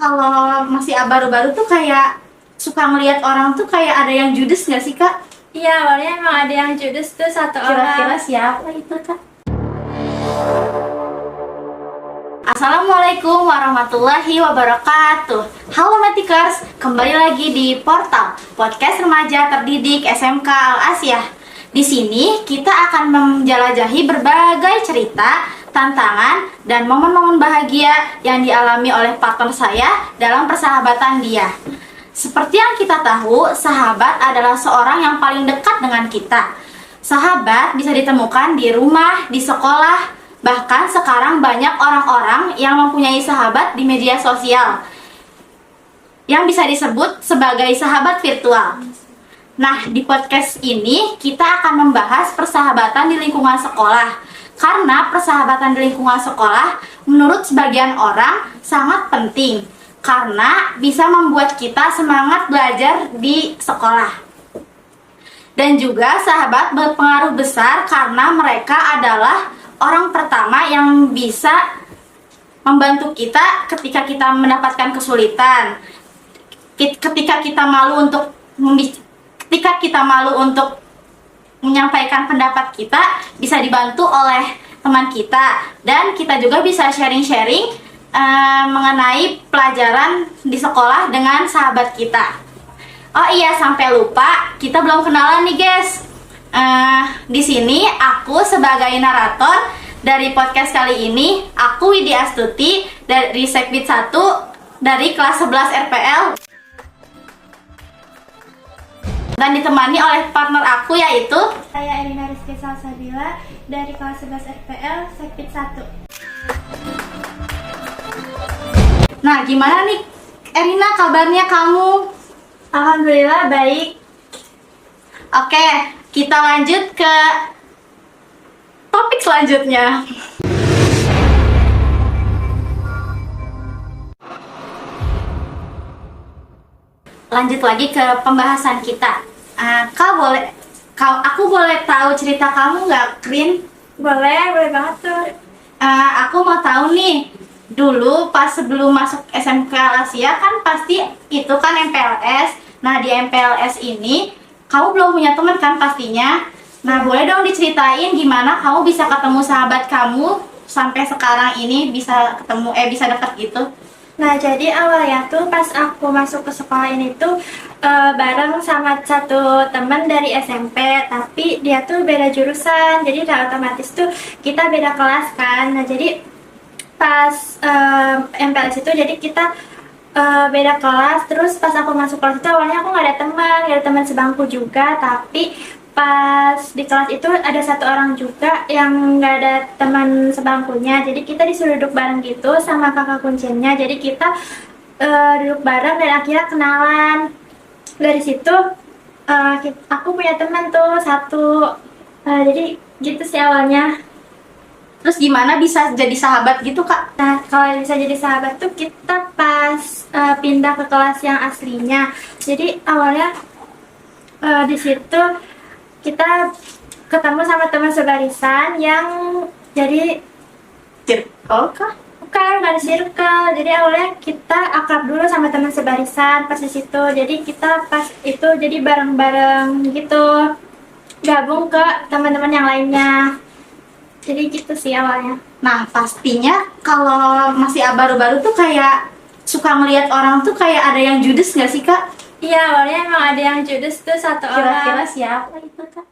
Kalau masih baru-baru tuh kayak suka ngelihat orang tuh kayak ada yang judes nggak sih Kak? Iya, awalnya emang ada yang judes tuh satu Kira-kira orang. siapa itu Kak? Assalamualaikum warahmatullahi wabarakatuh. Halo Matikers, kembali lagi di Portal Podcast Remaja Terdidik SMK Al-Asyah. Di sini kita akan menjelajahi berbagai cerita, tantangan, dan momen-momen bahagia yang dialami oleh partner saya dalam persahabatan dia. Seperti yang kita tahu, sahabat adalah seorang yang paling dekat dengan kita. Sahabat bisa ditemukan di rumah, di sekolah, bahkan sekarang banyak orang-orang yang mempunyai sahabat di media sosial yang bisa disebut sebagai sahabat virtual. Nah, di podcast ini kita akan membahas persahabatan di lingkungan sekolah. Karena persahabatan di lingkungan sekolah menurut sebagian orang sangat penting karena bisa membuat kita semangat belajar di sekolah. Dan juga sahabat berpengaruh besar karena mereka adalah orang pertama yang bisa membantu kita ketika kita mendapatkan kesulitan. Ketika kita malu untuk menyampaikan pendapat kita, bisa dibantu oleh teman kita, dan kita juga bisa sharing-sharing mengenai pelajaran di sekolah dengan sahabat kita. Oh iya, sampai lupa, kita belum kenalan nih guys. Di sini aku sebagai narator dari podcast kali ini, aku Widya Astuti dari Sekbid 1 dari kelas 11 RPL. Dan ditemani oleh partner aku yaitu Saya Elina Rizky Salsabila dari kelas 11 RPL Sekbid 1. Nah, gimana nih Elina kabarnya kamu? Alhamdulillah baik. Oke, kita lanjut ke topik selanjutnya. Lanjut lagi ke pembahasan kita. Aku boleh tahu cerita kamu nggak, Krin? Boleh banget tuh. Aku mau tahu nih, dulu pas sebelum masuk SMK Asia kan pasti itu kan MPLS. Nah, di MPLS ini kamu belum punya teman kan pastinya. Nah, boleh dong diceritain gimana kamu bisa ketemu sahabat kamu sampai sekarang ini bisa ketemu bisa deket gitu. Nah, jadi awalnya tuh pas aku masuk ke sekolah ini tuh bareng sama satu teman dari SMP, tapi dia tuh beda jurusan, jadi udah otomatis tuh kita beda kelas kan. Nah, jadi pas MPLS itu jadi kita beda kelas. Terus pas aku masuk kelas itu awalnya aku nggak ada teman sebangku juga, tapi pas di kelas itu ada satu orang juga yang nggak ada teman sebangkunya, jadi kita disuruh duduk bareng gitu sama kakak kuncinya. Jadi kita duduk bareng dan akhirnya kenalan. Dari situ aku punya teman tuh satu. Jadi gitu sih awalnya. Terus gimana bisa jadi sahabat gitu, Kak? Nah, kalau bisa jadi sahabat tuh kita pas pindah ke kelas yang aslinya. Jadi awalnya di situ kita ketemu sama teman sebarisan yang jadi Circle kah? bukan circle. Jadi awalnya kita akrab dulu sama teman sebarisan pas di situ. Jadi kita pas itu jadi bareng-bareng gitu, gabung ke teman-teman yang lainnya. Jadi gitu sih awalnya. Nah, pastinya kalau masih baru-baru tuh kayak suka ngelihat orang tuh kayak ada yang judes nggak sih, Kak? Iya, awalnya emang ada yang judes tuh satu Kira-kira orang. siapa itu, Kak?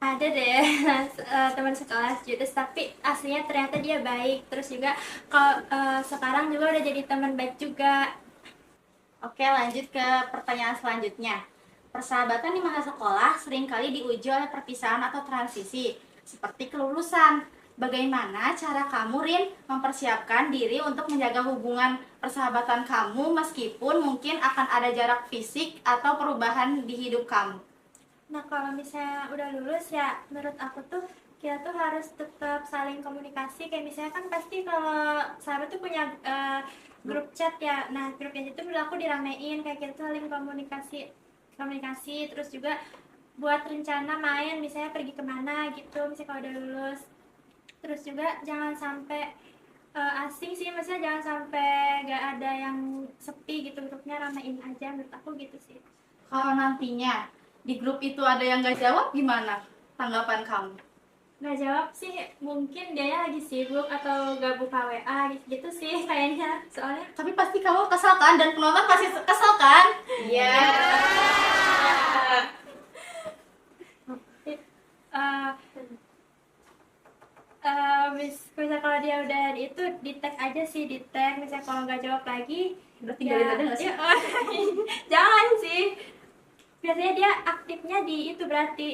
Ada deh teman sekelas judes, tapi aslinya ternyata dia baik. Terus juga kalau sekarang juga udah jadi teman baik juga. Oke, lanjut ke pertanyaan selanjutnya. Persahabatan di masa sekolah seringkali diuji oleh perpisahan atau transisi, seperti kelulusan. Bagaimana cara kamu, Rin, mempersiapkan diri untuk menjaga hubungan persahabatan kamu meskipun mungkin akan ada jarak fisik atau perubahan di hidup kamu? Nah, kalau misalnya udah lulus ya, menurut aku tuh kita tuh harus tetap saling komunikasi. Kayak misalnya kan pasti kalau sahabat tuh punya grup chat ya. Nah, grup yang itu menurut aku diramein, kayak kita tuh saling komunikasi. Terus juga buat rencana main, misalnya pergi kemana gitu, misalnya kalau udah lulus. Terus juga jangan sampai asing sih, maksudnya jangan sampai gak ada yang sepi gitu, grupnya ramein aja, menurut aku gitu sih. Kalau nantinya di grup itu ada yang nggak jawab, gimana tanggapan kamu? Nggak jawab sih, mungkin dia lagi sibuk atau gak buka WA gitu sih kayaknya, soalnya Tapi pasti kamu kesel kan, dan penonton pasti kesel kan? Iya. misal kalau dia udah itu di tag aja sih, di tag misalnya kalau nggak jawab lagi Udah tinggalin aja nggak sih? ya, jangan sih, biasanya dia aktifnya di itu berarti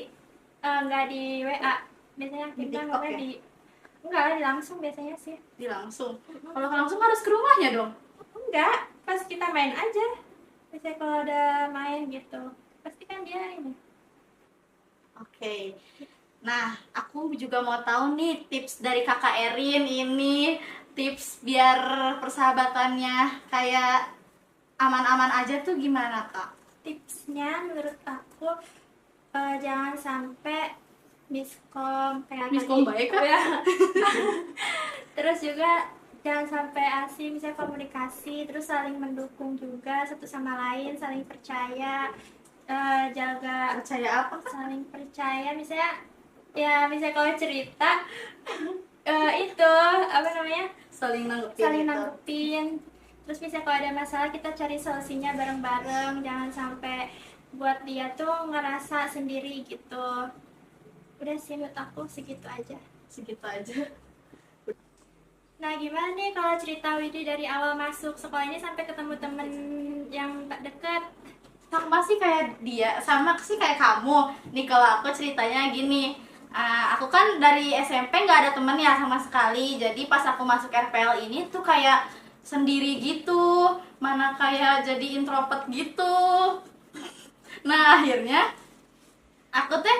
nggak di WA, biasanya Di aktifnya TikTok nggak ya? di enggak di langsung biasanya sih. Di langsung. Kalau langsung harus ke rumahnya dong. Enggak, pas kita main aja, misalnya kalau ada main gitu pasti kan dia ini. Oke. Nah, aku juga mau tahu nih tips dari Kakak Erin ini, tips biar persahabatannya kayak aman-aman aja tuh gimana, Kak? Tipsnya menurut aku jangan sampai miskom kayak Miskom tadi. baik, Kak? Ya. Terus juga jangan sampai asing, misalnya komunikasi, terus saling mendukung juga satu sama lain, saling percaya, jaga Percaya apa, Kak? saling percaya, misalnya kalau cerita itu apa namanya, Saling nanggepin saling gitu. nanggepin. Terus misalnya kalau ada masalah kita cari solusinya bareng-bareng, jangan sampai buat dia tuh ngerasa sendiri gitu. Udah sih menurut aku segitu aja. Segitu aja. Nah gimana nih kalau cerita Widi dari awal masuk sekolah ini sampai ketemu temen yang tak deket? Sama sih kayak dia, sama sih kayak kamu. Nih kalau aku ceritanya gini, aku kan dari SMP nggak ada temen ya sama sekali. Jadi pas aku masuk RPL ini tuh kayak sendiri gitu, mana kayak jadi introvert gitu. Nah akhirnya aku teh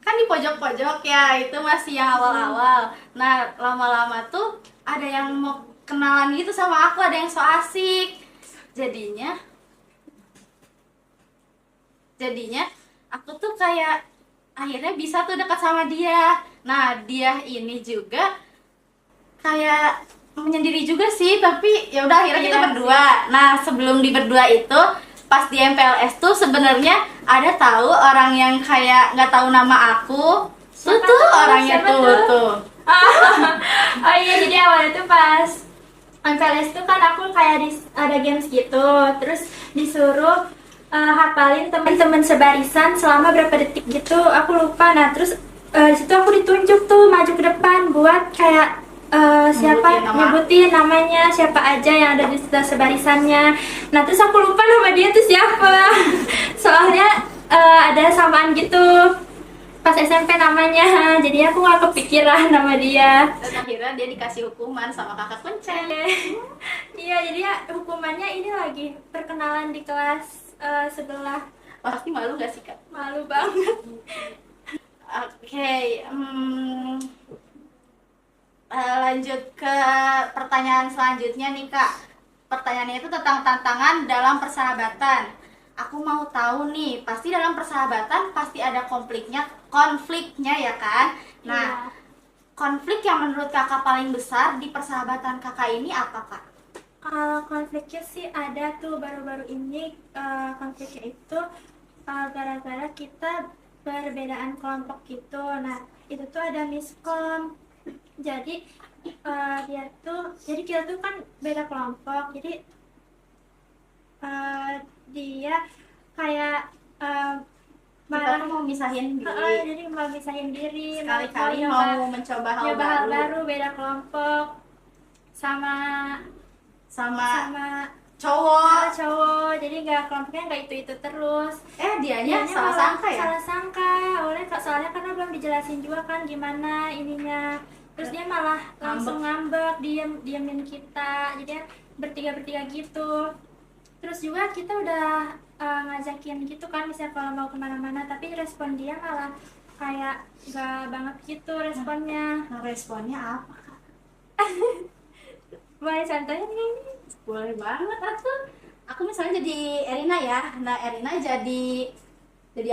kan di pojok-pojok ya, itu masih yang awal-awal. Nah lama-lama tuh ada yang mau kenalan gitu sama aku, ada yang so asik. Jadinya aku tuh kayak akhirnya bisa tuh dekat sama dia. Nah dia ini juga kayak menyendiri juga sih, tapi ya udah akhirnya kita Iya berdua. Nah sebelum di berdua itu pas di MPLS tuh sebenarnya ada tahu orang yang kayak nggak tahu nama aku. Tuh Siapa tuh tuh? orangnya Siapa tuh tuh? tuh. Oh iya, jadi awalnya tuh pas MPLS tuh kan aku kayak ada games gitu, terus disuruh hafalin teman-teman sebarisan selama berapa detik gitu, aku lupa. Nah terus di situ aku ditunjuk tuh maju ke depan buat kayak siapa nyebutin namanya siapa aja yang ada di sebarisannya. Nah terus aku lupa nama dia tuh siapa, soalnya ada samaan gitu pas SMP namanya, jadi aku nggak kepikiran nama dia. Dan akhirnya dia dikasih hukuman sama kakak kuncen. Iya, jadi ya hukumannya ini lagi perkenalan di kelas sebelah. Pasti malu gak sih, Kak? Malu banget. Oke, lanjut ke pertanyaan selanjutnya nih, Kak. Pertanyaannya itu tentang tantangan dalam persahabatan. Aku mau tahu nih, pasti dalam persahabatan pasti ada konfliknya ya kan? Nah, Iya. konflik yang menurut kakak paling besar di persahabatan kakak ini apa, Kak? Kalau konfliknya sih ada tuh baru-baru ini, konfliknya itu gara-gara kita perbedaan kelompok gitu. Nah itu tuh ada miskom. Jadi jadi kita tuh kan beda kelompok. Jadi dia kayak Kita tuh mau misahin diri. jadi mau misahin diri, Sekali-kali nyoba- mau mencoba hal nyoba hal baru baru, beda kelompok sama sama cowok. jadi nggak kelompoknya nggak itu terus. Dianya Dianya salah malah sangka ya? salah sangka, soalnya karena belum dijelasin juga kan gimana ininya, terus dia malah langsung ngambek, diemin kita, jadi bertiga gitu. Terus juga kita udah ngajakin gitu kan, misalnya kalau mau kemana-mana, tapi respon dia malah kayak gak banget gitu responnya. Nah, responnya apa, Kak? Boleh contohnya nih? Boleh banget aku misalnya jadi Erina ya. Nah Erina jadi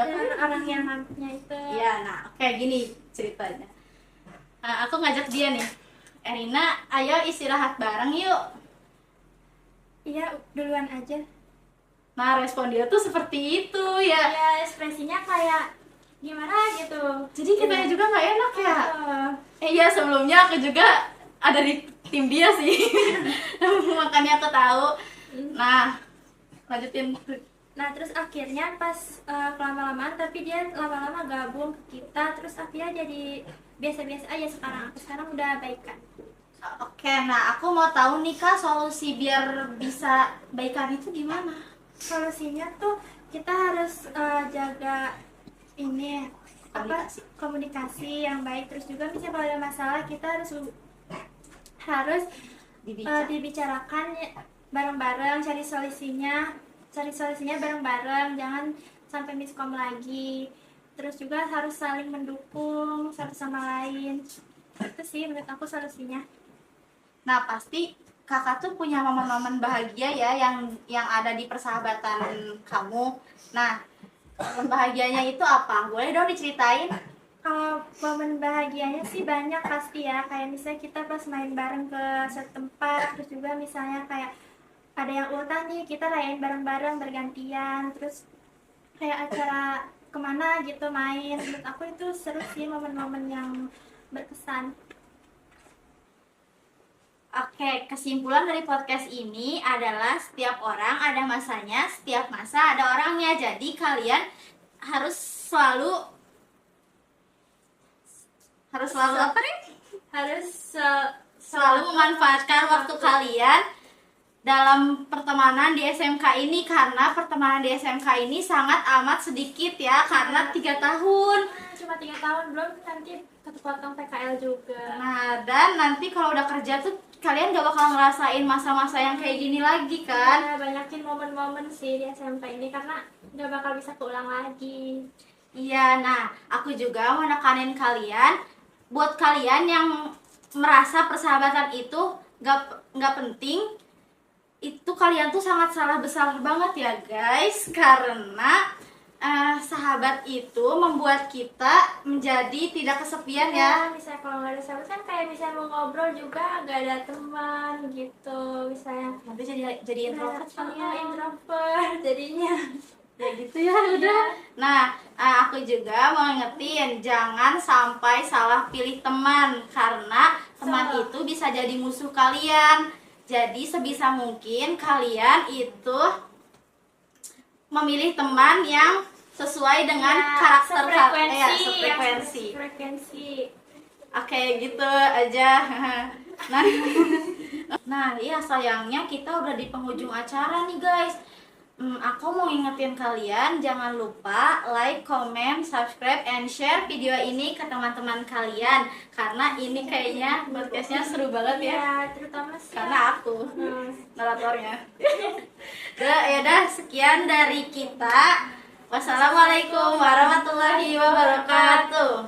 apa? Orang yang ngambeknya itu. Iya, nah kayak gini ceritanya. Nah, aku ngajak dia nih, Erina, ayo istirahat bareng yuk. Iya, duluan aja. Nah, respon dia tuh seperti itu ya. Ya, ekspresinya kayak gimana gitu. Jadi kitanya juga nggak enak ya. Oh. Iya, sebelumnya aku juga ada di tim dia sih. Makanya aku tahu. Nah, lanjutin. Nah, terus akhirnya pas kelama-lamaan, tapi dia lama-lama gabung ke kita, terus akhirnya jadi biasa-biasa aja sekarang. Aku sekarang udah baikan. Oke, nah aku mau tahu nih Kak, solusi biar bisa baikan itu gimana? Solusinya tuh kita harus jaga ini komunikasi yang baik, terus juga misalnya kalau ada masalah kita harus dibicarakan bareng-bareng, cari solusinya bareng-bareng, jangan sampai miskom lagi. Terus juga harus saling mendukung satu sama lain. Itu sih menurut aku solusinya. Nah, pasti Kakak tuh punya momen-momen bahagia ya yang ada di persahabatan kamu. Nah, momen bahagianya itu apa? Boleh dong diceritain? Kalau momen bahagianya sih banyak pasti ya, kayak misalnya kita pas main bareng ke satu tempat, terus juga misalnya kayak ada yang ultah nih, kita rayain bareng-bareng bergantian, terus kayak acara kemana gitu main. Menurut aku itu seru sih, momen-momen yang berkesan. Oke, kesimpulan dari podcast ini adalah setiap orang ada masanya, setiap masa ada orangnya. Jadi kalian harus selalu apa nih? Selalu memanfaatkan waktu kalian dalam pertemanan di SMK ini, karena pertemanan di SMK ini sangat amat sedikit ya, karena 3 tahun. Cuma 3 tahun, belum nanti kepotong PKL juga. Nah, dan nanti kalau udah kerja tuh kalian gak bakal ngerasain masa-masa yang kayak gini lagi kan? Ya, banyakin momen-momen sih di SMK ini karena gak bakal bisa keulang lagi. Iya, nah aku juga mau nekanin kalian, buat kalian yang merasa persahabatan itu gak penting, itu kalian tuh sangat salah besar banget ya guys, karena sahabat itu membuat kita menjadi tidak kesepian ya. Misalnya kalau nggak ada sahabat kan kayak misalnya mau ngobrol juga nggak ada teman gitu, misalnya Nanti jadi introvert ya, introvert jadinya. Ya gitu ya udah. Nah, aku juga mau ngingetin jangan sampai salah pilih teman, karena teman itu bisa jadi musuh kalian. Jadi sebisa mungkin kalian itu memilih teman yang sesuai dengan karakter kalian, Frekuensi. Oke, gitu aja. Nah, iya sayangnya kita udah di penghujung acara nih guys. Aku mau ingetin kalian jangan lupa like, comment, subscribe, and share video ini ke teman-teman kalian, karena ini kayaknya podcastnya seru banget ya. Ya, terutama sih Karena aku naratornya. Yaudah, sekian dari kita. Wassalamualaikum warahmatullahi wabarakatuh.